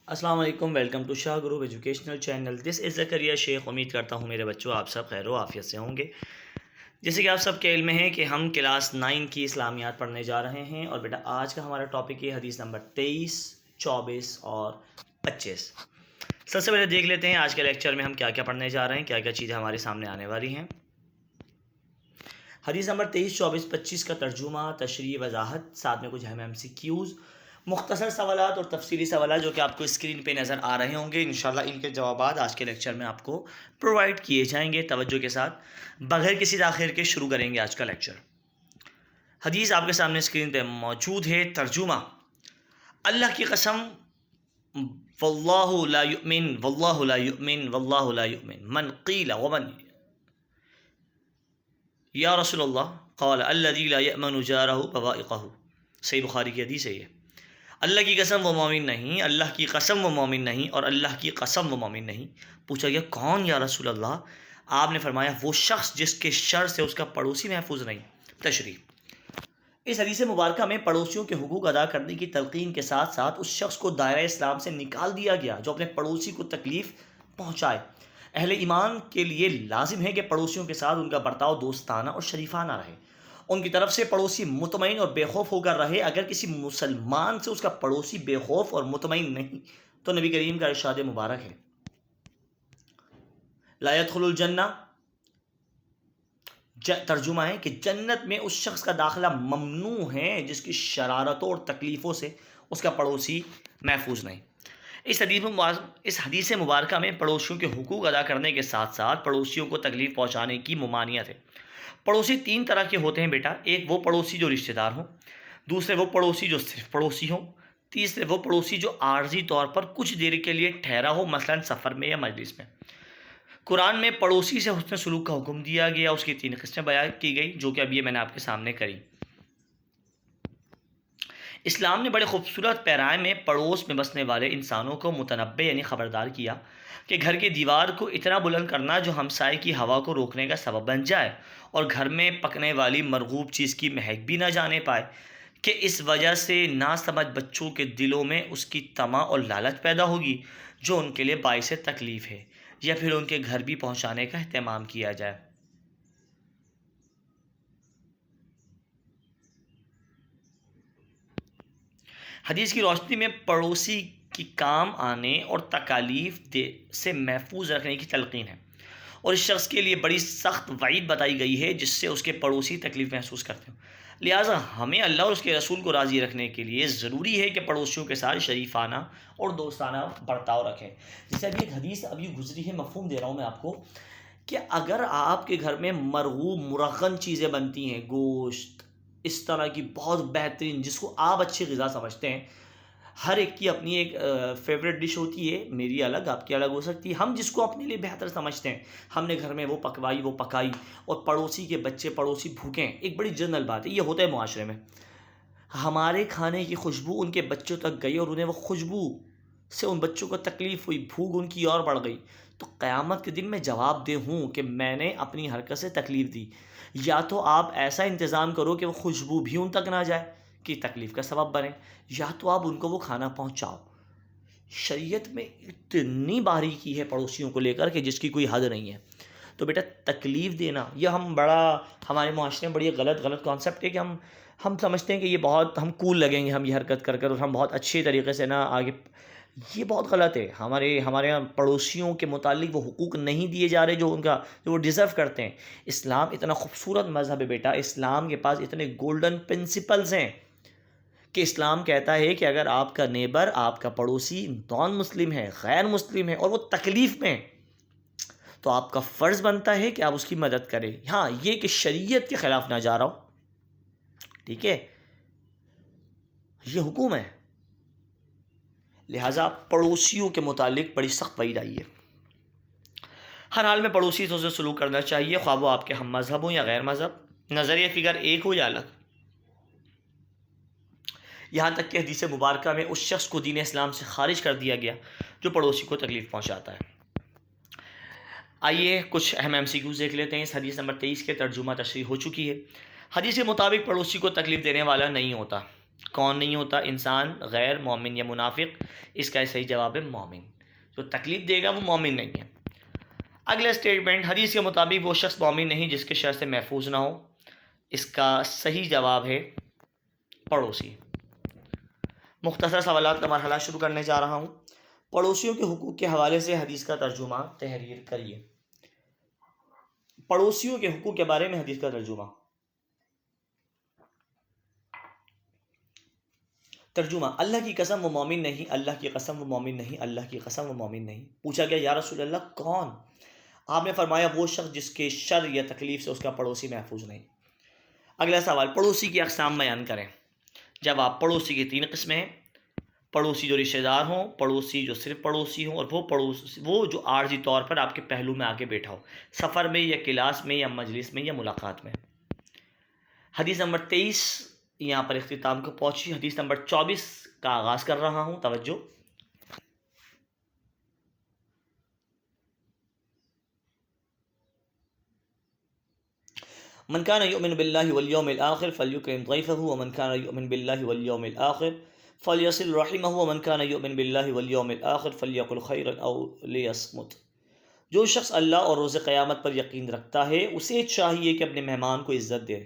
السلام علیکم، welcome to Shah group educational channel. This is Zakaria Sheikh. امید کرتا ہوں میرے بچوں آپ سب خیر و عافیت سے ہوں گے. جیسے کہ آپ سب کے علم ہے کہ ہم کلاس 9 کی اسلامیات پڑھنے جا رہے ہیں، اور بیٹا آج کا ہمارا ٹاپک ہے حدیث نمبر 23، 24 اور 25. سب سے پہلے دیکھ لیتے ہیں آج کے لیکچر میں ہم کیا کیا پڑھنے جا رہے ہیں، کیا کیا چیزیں ہمارے سامنے آنے والی ہیں. حدیث نمبر 23، 24، 25 کا ترجمہ، تشریح، وضاحت، ساتھ میں کچھ اہم MCQs، مختصر سوالات اور تفصیلی سوالات جو کہ آپ کو اسکرین پہ نظر آ رہے ہوں گے. انشاءاللہ ان کے جوابات آج کے لیکچر میں آپ کو پرووائڈ کیے جائیں گے. توجہ کے ساتھ بغیر کسی تاخیر کے شروع کریں گے آج کا لیکچر. حدیث آپ کے سامنے اسکرین پہ موجود ہے. ترجمہ: اللہ کی قسم، واللہ لا یؤمن واللہ لا یؤمن واللہ لا یؤمن. من قیل ومن یا رسول اللہ قال الذی لا یأمن جارہ بوائقہ. صحیح بخاری کی حدیث ہے یہ. اللہ کی قسم وہ مومن نہیں، اللہ کی قسم وہ مومن نہیں، اور اللہ کی قسم وہ مومن نہیں. پوچھا گیا کون یا رسول اللہ؟ آپ نے فرمایا وہ شخص جس کے شر سے اس کا پڑوسی محفوظ نہیں. تشریح: اس حدیث مبارکہ میں پڑوسیوں کے حقوق ادا کرنے کی تلقین کے ساتھ ساتھ اس شخص کو دائرہ اسلام سے نکال دیا گیا جو اپنے پڑوسی کو تکلیف پہنچائے. اہل ایمان کے لیے لازم ہے کہ پڑوسیوں کے ساتھ ان کا برتاؤ دوستانہ اور شریفانہ رہے. ان کی طرف سے پڑوسی مطمئن اور بے خوف ہو کر رہے. اگر کسی مسلمان سے اس کا پڑوسی بے خوف اور مطمئن نہیں تو نبی کریم کا ارشاد مبارک ہے لا يدخل الجنہ. ترجمہ ہے کہ جنت میں اس شخص کا داخلہ ممنوع ہے جس کی شرارتوں اور تکلیفوں سے اس کا پڑوسی محفوظ نہیں. اس حدیث مبارکہ میں پڑوسیوں کے حقوق ادا کرنے کے ساتھ ساتھ پڑوسیوں کو تکلیف پہنچانے کی ممانعت ہے. پڑوسی 3 طرح کے ہوتے ہیں بیٹا. ایک وہ پڑوسی جو رشتہ دار ہوں، دوسرے وہ پڑوسی جو صرف پڑوسی ہوں، تیسرے وہ پڑوسی جو عارضی طور پر کچھ دیر کے لیے ٹھہرا ہو، مثلا سفر میں یا مجلس میں. قرآن میں پڑوسی سے حسن سلوک کا حکم دیا گیا. اس کی 3 قسمیں بیان کی گئی جو کہ اب یہ میں نے آپ کے سامنے کری. اسلام نے بڑے خوبصورت پیرائے میں پڑوس میں بسنے والے انسانوں کو متنبہ یعنی خبردار کیا کہ گھر کی دیوار کو اتنا بلند کرنا جو ہمسائے کی ہوا کو روکنے کا سبب بن جائے اور گھر میں پکنے والی مرغوب چیز کی مہک بھی نہ جانے پائے، کہ اس وجہ سے ناسمجھ بچوں کے دلوں میں اس کی طمع اور لالچ پیدا ہوگی جو ان کے لیے باعث تکلیف ہے، یا پھر ان کے گھر بھی پہنچانے کا اہتمام کیا جائے. حدیث کی روشنی میں پڑوسی کی کام آنے اور تکالیف سے محفوظ رکھنے کی تلقین ہے، اور اس شخص کے لیے بڑی سخت وعید بتائی گئی ہے جس سے اس کے پڑوسی تکلیف محسوس کرتے ہیں. لہٰذا ہمیں اللہ اور اس کے رسول کو راضی رکھنے کے لیے ضروری ہے کہ پڑوسیوں کے ساتھ شریفانہ اور دوستانہ برتاؤ رکھیں. جیسے ابھی ایک حدیث ابھی گزری ہے، مفہوم دے رہا ہوں میں آپ کو، کہ اگر آپ کے گھر میں مرغوب مرغن چیزیں بنتی ہیں، گوشت، اس طرح کی بہت بہترین جس کو آپ اچھی غذا سمجھتے ہیں، ہر ایک کی اپنی ایک فیوریٹ ڈش ہوتی ہے، میری الگ آپ کی الگ ہو سکتی ہے. ہم جس کو اپنے لیے بہتر سمجھتے ہیں ہم نے گھر میں وہ پکوائی وہ پکائی، اور پڑوسی کے بچے پڑوسی بھوکیں، ایک بڑی جنرل بات ہے، یہ ہوتا ہے معاشرے میں. ہمارے کھانے کی خوشبو ان کے بچوں تک گئی اور انہیں وہ خوشبو سے ان بچوں کو تکلیف ہوئی، بھوک ان کی اور بڑھ گئی، تو قیامت کے دن میں جواب دہ ہوں کہ میں نے اپنی حرکت سے تکلیف دی. یا تو آپ ایسا انتظام کرو کہ وہ خوشبو بھی ان تک نہ جائے کہ تکلیف کا سبب بنے، یا تو آپ ان کو وہ کھانا پہنچاؤ. شریعت میں اتنی باریکی ہے پڑوسیوں کو لے کر کہ جس کی کوئی حد نہیں ہے. تو بیٹا تکلیف دینا یہ ہمارے معاشرے میں بڑی غلط کانسیپٹ ہے کہ ہم سمجھتے ہیں کہ یہ بہت ہم کول لگیں گے ہم یہ حرکت کر کر، اور ہم بہت اچھے طریقے سے نا آگے. یہ بہت غلط ہے. ہمارے یہاں پڑوسیوں کے متعلق وہ حقوق نہیں دیے جا رہے جو وہ ڈیزرو کرتے ہیں. اسلام اتنا خوبصورت مذہب ہے بیٹا، اسلام کے پاس اتنے گولڈن پرنسپلز ہیں کہ اسلام کہتا ہے کہ اگر آپ کا نیبر، آپ کا پڑوسی نان مسلم ہے، غیر مسلم ہے، اور وہ تکلیف میں تو آپ کا فرض بنتا ہے کہ آپ اس کی مدد کریں. ہاں یہ کہ شریعت کے خلاف نہ جا رہا ہو، ٹھیک ہے، یہ حکم ہے. لہٰذا پڑوسیوں کے متعلق بڑی سخت وعید آئی ہے. ہر حال میں پڑوسی سے سلوک کرنا چاہیے، خواہ وہ آپ کے ہم مذہب ہوں یا غیر مذہب، نظریہ فگر ایک ہو یا الگ. یہاں تک کہ حدیث مبارکہ میں اس شخص کو دین اسلام سے خارج کر دیا گیا جو پڑوسی کو تکلیف پہنچاتا ہے. آئیے کچھ اہم MCQs دیکھ لیتے ہیں. اس حدیث نمبر 23 کے ترجمہ تشریح ہو چکی ہے. حدیث کے مطابق پڑوسی کو تکلیف دینے والا نہیں ہوتا. کون نہیں ہوتا؟ انسان، غیر مومن یا منافق. اس کا صحیح جواب ہے مومن. جو تکلیف دے گا وہ مومن نہیں ہے. اگلا اسٹیٹمنٹ، حدیث کے مطابق وہ شخص مومن نہیں جس کے شر سے محفوظ نہ ہو. اس کا صحیح جواب ہے پڑوسی. مختصر سوالات کا مرحلہ شروع کرنے جا رہا ہوں. پڑوسیوں کے حقوق کے حوالے سے حدیث کا ترجمہ تحریر کریے. پڑوسیوں کے حقوق کے بارے میں حدیث کا ترجمہ: اللہ کی قسم وہ مومن نہیں، اللہ کی قسم وہ مومن نہیں، اللہ کی قسم وہ مومن نہیں. پوچھا گیا یا رسول اللہ کون؟ آپ نے فرمایا وہ شخص جس کے شر یا تکلیف سے اس کا پڑوسی محفوظ نہیں. اگلا سوال، پڑوسی کی اقسام بیان کریں. جواب: پڑوسی کی 3 قسمیں ہیں. پڑوسی جو رشتہ دار ہوں، پڑوسی جو صرف پڑوسی ہوں، اور وہ جو عارضی طور پر آپ کے پہلو میں آ کے بیٹھا ہو، سفر میں یا کلاس میں یا مجلس میں یا ملاقات میں. حدیث نمبر 23 یہاں پر اختتام کو پہنچی. حدیث نمبر 24 کا آغاز کر رہا ہوں. توجہ. من كان يؤمن بالله واليوم الآخر فليكرم ضيفه ومن كان يؤمن بالله واليوم الآخر فليصل رحمه ومن كان يؤمن بالله واليوم الآخر فليقل خيرا أو ليصمت. جو شخص اللہ اور روز قیامت پر یقین رکھتا ہے اسے چاہیے کہ اپنے مہمان کو عزت دے.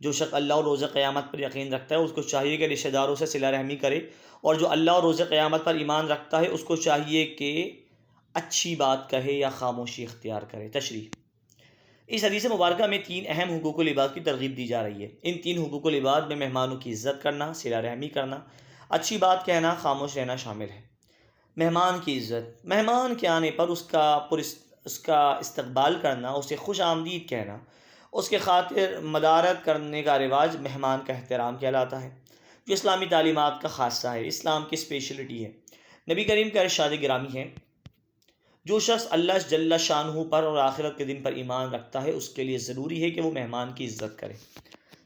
جو شخص اللہ اور روز قیامت پر یقین رکھتا ہے اس کو چاہیے کہ رشتہ داروں سے صلہ رحمی کرے، اور جو اللہ اور روز قیامت پر ایمان رکھتا ہے اس کو چاہیے کہ اچھی بات کہے یا خاموشی اختیار کرے. تشریح: اس حدیث مبارکہ میں 3 اہم حقوق العباد کی ترغیب دی جا رہی ہے. ان 3 حقوق العباد میں مہمانوں کی عزت کرنا، صلہ رحمی کرنا، اچھی بات کہنا، خاموش رہنا شامل ہے. مہمان کی عزت: مہمان کے آنے پر اس کا استقبال کرنا، اسے خوش آمدید کہنا، اس کے خاطر مدارت کرنے کا رواج مہمان کا احترام کہلاتا ہے، جو اسلامی تعلیمات کا خاصہ ہے، اسلام کی اسپیشلٹی ہے. نبی کریم کا ارشاد گرامی ہے، جو شخص اللہ جل شانہ پر اور آخرت کے دن پر ایمان رکھتا ہے اس کے لیے ضروری ہے کہ وہ مہمان کی عزت کرے.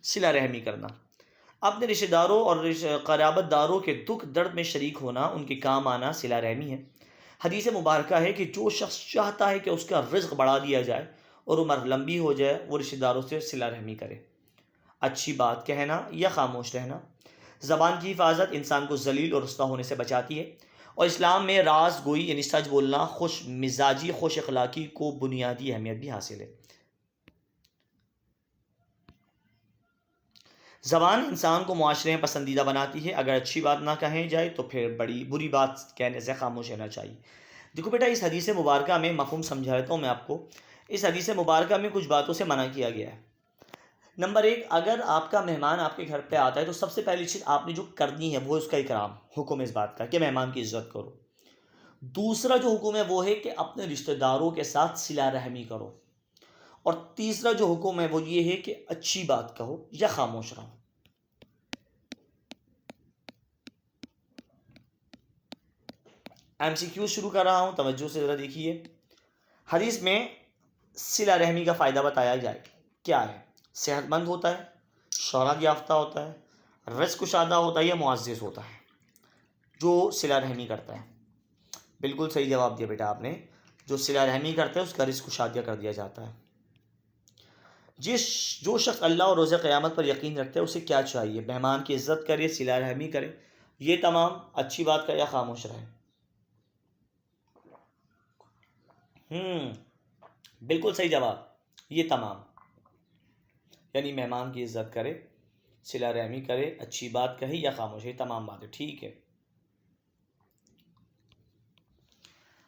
صلہ رحمی کرنا: اپنے رشتہ داروں اور قرابت داروں کے دکھ درد میں شریک ہونا، ان کے کام آنا صلہ رحمی ہے. حدیث مبارکہ ہے کہ جو شخص چاہتا ہے کہ اس کا رزق بڑھا دیا جائے اور عمر لمبی ہو جائے وہ رشتہ داروں سے صلہ رحمی کرے. اچھی بات کہنا یا خاموش رہنا: زبان کی حفاظت انسان کو ذلیل اور رسوا ہونے سے بچاتی ہے، اور اسلام میں راز گوئی یعنی سچ بولنا، خوش مزاجی، خوش اخلاقی کو بنیادی اہمیت بھی حاصل ہے. زبان انسان کو معاشرے میں پسندیدہ بناتی ہے. اگر اچھی بات نہ کہیں جائے تو پھر بری بات کہنے سے خاموش رہنا چاہیے. دیکھو بیٹا، اس حدیث مبارکہ میں مفہوم سمجھا دیتا ہوں میں آپ کو. اس حدیث مبارکہ میں کچھ باتوں سے منع کیا گیا ہے. نمبر 1، اگر آپ کا مہمان آپ کے گھر پہ آتا ہے تو سب سے پہلی چیز آپ نے جو کرنی ہے وہ اس کا اکرام. حکم اس بات کا کہ مہمان کی عزت کرو. دوسرا جو حکم ہے وہ ہے کہ اپنے رشتہ داروں کے ساتھ صلہ رحمی کرو. اور تیسرا جو حکم ہے وہ یہ ہے کہ اچھی بات کہو یا خاموش رہو. MCQ شروع کر رہا ہوں، توجہ سے ذرا دیکھیے. حدیث میں صلہ رحمی کا فائدہ بتایا جائے کیا ہے؟ صحت مند ہوتا ہے، شہرت یافتہ ہوتا ہے، رزق کشادہ ہوتا ہے یا معزز ہوتا ہے جو صلہ رحمی کرتا ہے. بالکل صحیح جواب دیا بیٹا آپ نے. جو صلہ رحمی کرتا ہے اس کا رزق کشادہ کر دیا جاتا ہے. جو شخص اللہ اور روز قیامت پر یقین رکھتا ہے اسے کیا چاہیے؟ مہمان کی عزت کرے، صلہ رحمی کرے، یہ تمام. اچھی بات کرے یا خاموش رہے. بالکل صحیح جواب، یہ تمام. یعنی مہمان کی عزت کرے، صلہ رحمی کرے، اچھی بات کہے یا خاموش، یہ تمام باتیں ٹھیک ہے.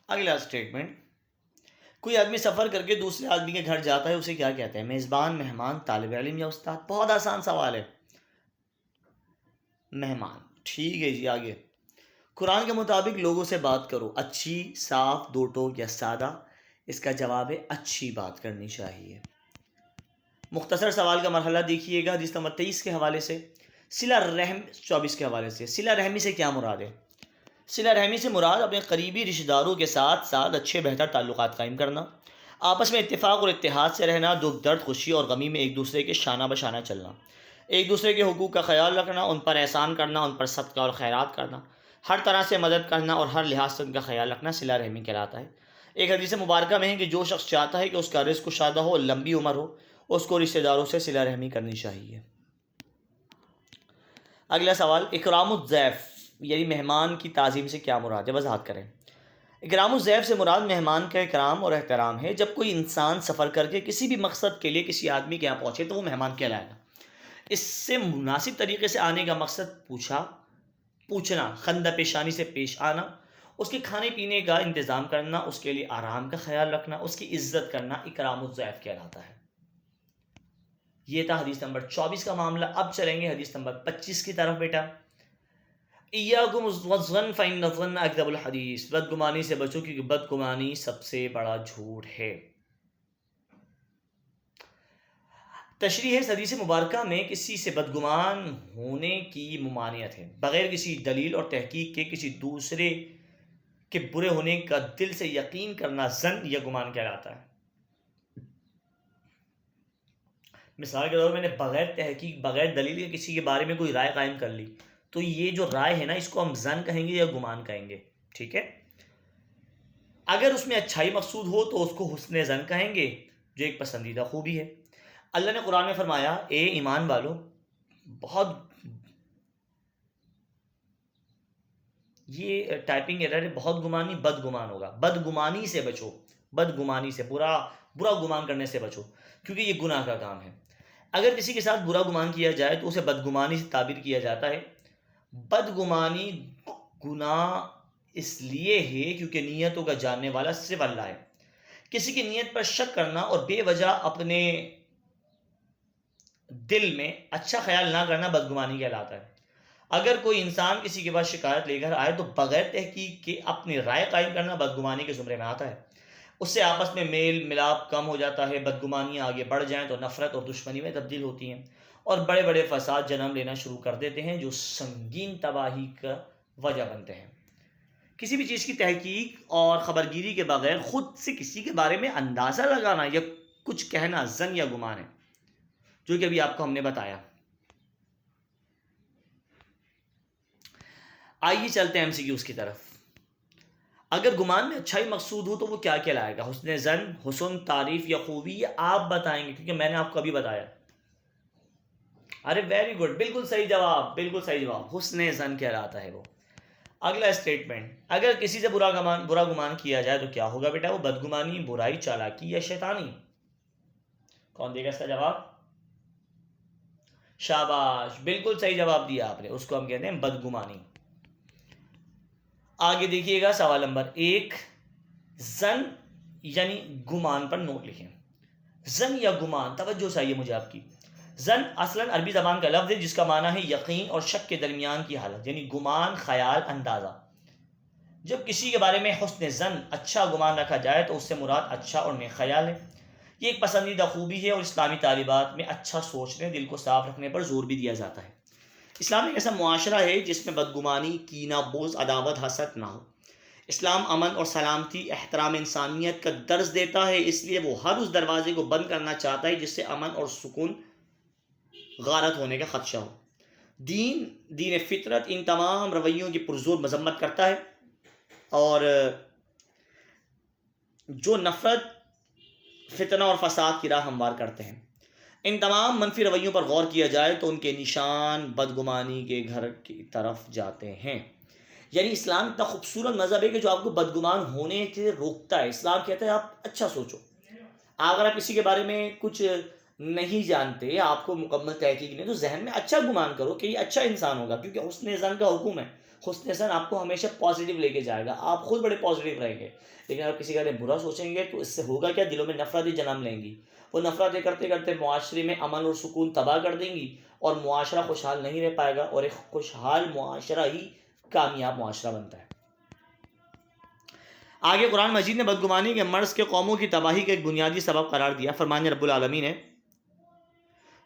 اگلا اسٹیٹمنٹ، کوئی آدمی سفر کر کے دوسرے آدمی کے گھر جاتا ہے اسے کیا کہتے ہیں؟ میزبان، مہمان، طالب علم یا استاد؟ بہت آسان سوال ہے. مہمان. ٹھیک ہے جی. آگے، قرآن کے مطابق لوگوں سے بات کرو، اچھی، صاف، دو ٹوک یا سادہ؟ اس کا جواب ہے اچھی بات کرنی چاہیے. مختصر سوال کا مرحلہ دیکھیے گا. حدیث نمبر 23 کے حوالے سے. صلہ رحم 24 کے حوالے سے. صلہ رحمی سے کیا مراد ہے؟ صلہ رحمی سے مراد اپنے قریبی رشتہ داروں کے ساتھ اچھے بہتر تعلقات قائم کرنا، آپس میں اتفاق اور اتحاد سے رہنا، دکھ درد، خوشی اور غمی میں ایک دوسرے کے شانہ بشانہ چلنا، ایک دوسرے کے حقوق کا خیال رکھنا، ان پر احسان کرنا، ان پر صدقہ اور خیرات کرنا، ہر طرح سے مدد کرنا اور ہر لحاظ سے ان کا خیال رکھنا صلہ رحمی کہلاتا ہے. ایک حدیث مبارکہ میں ہے کہ جو شخص چاہتا ہے کہ اس کا رزق کشادہ ہو، لمبی عمر ہو، اس کو رشتہ داروں سے صلہ رحمی کرنی چاہیے. اگلا سوال، اکرام الضیف یعنی مہمان کی تعظیم سے کیا مراد ہے؟ وضاحت کریں۔ اکرام الضیف سے مراد مہمان کا اکرام اور احترام ہے۔ جب کوئی انسان سفر کر کے کسی بھی مقصد کے لیے کسی آدمی کے یہاں پہنچے تو وہ مہمان کہلائے گا۔ اس سے مناسب طریقے سے آنے کا مقصد پوچھنا، خندہ پیشانی سے پیش آنا، اس کے کھانے پینے کا انتظام کرنا، اس کے لیے آرام کا خیال رکھنا، اس کی عزت کرنا اکرام الضیف کہلاتا ہے۔ یہ تھا حدیث نمبر 24 کا معاملہ۔ اب چلیں گے حدیث نمبر 25 کی طرف بیٹا۔ ایاکم والظن فإن الظن اکذب الحدیث، بدگمانی سے بچو کیونکہ بدگمانی سب سے بڑا جھوٹ ہے۔ تشریح ہے، حدیث مبارکہ میں کسی سے بدگمان ہونے کی ممانعت ہے۔ بغیر کسی دلیل اور تحقیق کے کسی دوسرے کے برے ہونے کا دل سے یقین کرنا ظن یا گمان کہلاتا ہے۔ مثال کے طور پر میں نے بغیر تحقیق، بغیر دلیل کے کسی کے بارے میں کوئی رائے قائم کر لی، تو یہ جو رائے ہے نا، اس کو ہم ظن کہیں گے یا گمان کہیں گے، ٹھیک ہے۔ اگر اس میں اچھائی مقصود ہو تو اس کو حسن ظن کہیں گے، جو ایک پسندیدہ خوبی ہے۔ اللہ نے قرآن میں فرمایا، اے ایمان والو، یہ ٹائپنگ ایرر ہے، بہت گمانی بدگمان ہوگا، بدگمانی سے بچو، بدگمانی سے، برا گمان کرنے سے بچو، کیونکہ یہ گناہ کا کام ہے۔ اگر کسی کے ساتھ برا گمان کیا جائے تو اسے بدگمانی سے تعبیر کیا جاتا ہے۔ بدگمانی گناہ اس لیے ہے کیونکہ نیتوں کا جاننے والا صرف اللہ ہے۔ کسی کی نیت پر شک کرنا اور بے وجہ اپنے دل میں اچھا خیال نہ کرنا بدگمانی کہلاتا ہے۔ اگر کوئی انسان کسی کے پاس شکایت لے کر آئے تو بغیر تحقیق کے اپنی رائے قائم کرنا بدگمانی کے زمرے میں آتا ہے۔ اس سے آپس میں میل ملاپ کم ہو جاتا ہے۔ بدگمانیاں آگے بڑھ جائیں تو نفرت اور دشمنی میں تبدیل ہوتی ہیں اور بڑے بڑے فساد جنم لینا شروع کر دیتے ہیں، جو سنگین تباہی کا وجہ بنتے ہیں۔ کسی بھی چیز کی تحقیق اور خبرگیری کے بغیر خود سے کسی کے بارے میں اندازہ لگانا یا کچھ کہنا ظن یا گمان ہے، جو کہ ابھی آپ کو ہم نے بتایا۔ آئیے چلتے ہیں MCQs کی طرف۔ اگر گمان میں اچھائی مقصود ہو تو وہ کیا کہلائے گا؟ حسن ظن، حسن، تعریف یا خوبی؟ یہ آپ بتائیں گے کیونکہ میں نے آپ کو ابھی بتایا۔ ارے ویری گڈ، بالکل صحیح جواب، بالکل صحیح جواب، حسن ظن کہلاتا ہے وہ۔ اگلا اسٹیٹمنٹ، اگر کسی سے برا گمان کیا جائے تو کیا ہوگا بیٹا؟ وہ بدگمانی، برائی، چالاکی یا شیطانی؟ کون دے گا اس کا جواب؟ شاباش، بالکل صحیح جواب دیا آپ نے، اس کو ہم کہتے ہیں بدگمانی۔ آگے دیکھیے گا سوال نمبر 1، ظن یعنی گمان پر نوٹ لکھیں۔ ظن یا گمان، توجہ چاہیے مجھے آپ کی۔ ظن اصلاً عربی زبان کا لفظ ہے جس کا معنی ہے یقین اور شک کے درمیان کی حالت، یعنی گمان، خیال، اندازہ۔ جب کسی کے بارے میں حسن ظن، اچھا گمان رکھا جائے تو اس سے مراد اچھا اور نیک خیال ہے۔ یہ ایک پسندیدہ خوبی ہے اور اسلامی تعلیمات میں اچھا سوچنے، دل کو صاف رکھنے پر زور بھی دیا جاتا ہے۔ اسلام ایک ایسا معاشرہ ہے جس میں بدگمانی، کینہ، بغض، عداوت، حسد نہ ہو۔ اسلام امن اور سلامتی، احترام انسانیت کا درس دیتا ہے، اس لیے وہ ہر اس دروازے کو بند کرنا چاہتا ہے جس سے امن اور سکون غارت ہونے کا خدشہ ہو۔ دین فطرت ان تمام رویوں کی پرزور مذمت کرتا ہے، اور جو نفرت، فتنہ اور فساد کی راہ ہموار کرتے ہیں۔ ان تمام منفی رویوں پر غور کیا جائے تو ان کے نشان بدگمانی کے گھر کی طرف جاتے ہیں۔ یعنی اسلام اتنا خوبصورت مذہب ہے کہ جو آپ کو بدگمان ہونے سے روکتا ہے۔ اسلام کہتا ہے آپ اچھا سوچو۔ اگر آپ کسی کے بارے میں کچھ نہیں جانتے، آپ کو مکمل تحقیق نہیں، تو ذہن میں اچھا گمان کرو کہ یہ اچھا انسان ہوگا، کیونکہ حسن ظن کا حکم ہے۔ حسن ظن آپ کو ہمیشہ پازیٹیو لے کے جائے گا، آپ خود بڑے پازیٹیو رہیں گے۔ لیکن اگر کسی کے بارے میں برا سوچیں گے تو اس سے ہوگا کیا؟ دلوں میں نفرتیں جنم لیں گی، وہ نفرتیں کرتے کرتے معاشرے میں امن اور سکون تباہ کر دیں گی، اور معاشرہ خوشحال نہیں رہ پائے گا، اور ایک خوشحال معاشرہ ہی کامیاب معاشرہ بنتا ہے۔ آگے قرآن مجید نے بدگمانی کے مرض کے قوموں کی تباہی کا ایک بنیادی سبب قرار دیا۔ فرمانے رب العالمین ہے،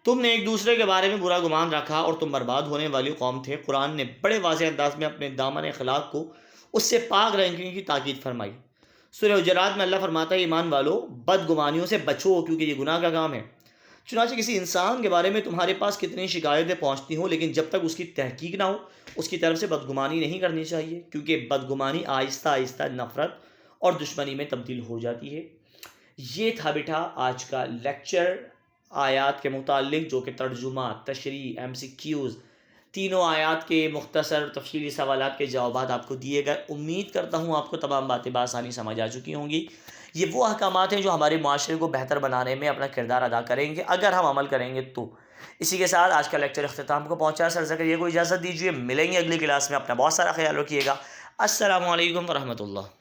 تم نے ایک دوسرے کے بارے میں برا گمان رکھا اور تم برباد ہونے والی قوم تھے۔ قرآن نے بڑے واضح انداز میں اپنے دامن اخلاق کو اس سے پاک رکھنے کی تاکید فرمائی۔ سورہ حجرات میں اللہ فرماتا ہے، ایمان والو بدگمانیوں سے بچو کیونکہ یہ گناہ کا کام ہے۔ چنانچہ کسی انسان کے بارے میں تمہارے پاس کتنی شکایتیں پہنچتی ہوں، لیکن جب تک اس کی تحقیق نہ ہو اس کی طرف سے بدگمانی نہیں کرنی چاہیے، کیونکہ بدگمانی آہستہ آہستہ نفرت اور دشمنی میں تبدیل ہو جاتی ہے۔ یہ تھا بیٹا آج کا لیکچر آیات کے متعلق، جو کہ ترجمہ، تشریح، MCQs، تینوں آیات کے مختصر تفصیلی سوالات کے جوابات آپ کو دیے گئے. امید کرتا ہوں آپ کو تمام باتیں بآسانی سمجھ آ چکی ہوں گی. یہ وہ احکامات ہیں جو ہمارے معاشرے کو بہتر بنانے میں اپنا کردار ادا کریں گے اگر ہم عمل کریں گے تو. اسی کے ساتھ آج کا لیکچر اختتام کو پہنچا. سر زکریا کو اجازت دیجیے. ملیں گے اگلی کلاس میں. اپنا بہت سارا خیال رکھیے گا. السلام علیکم ورحمۃ اللہ.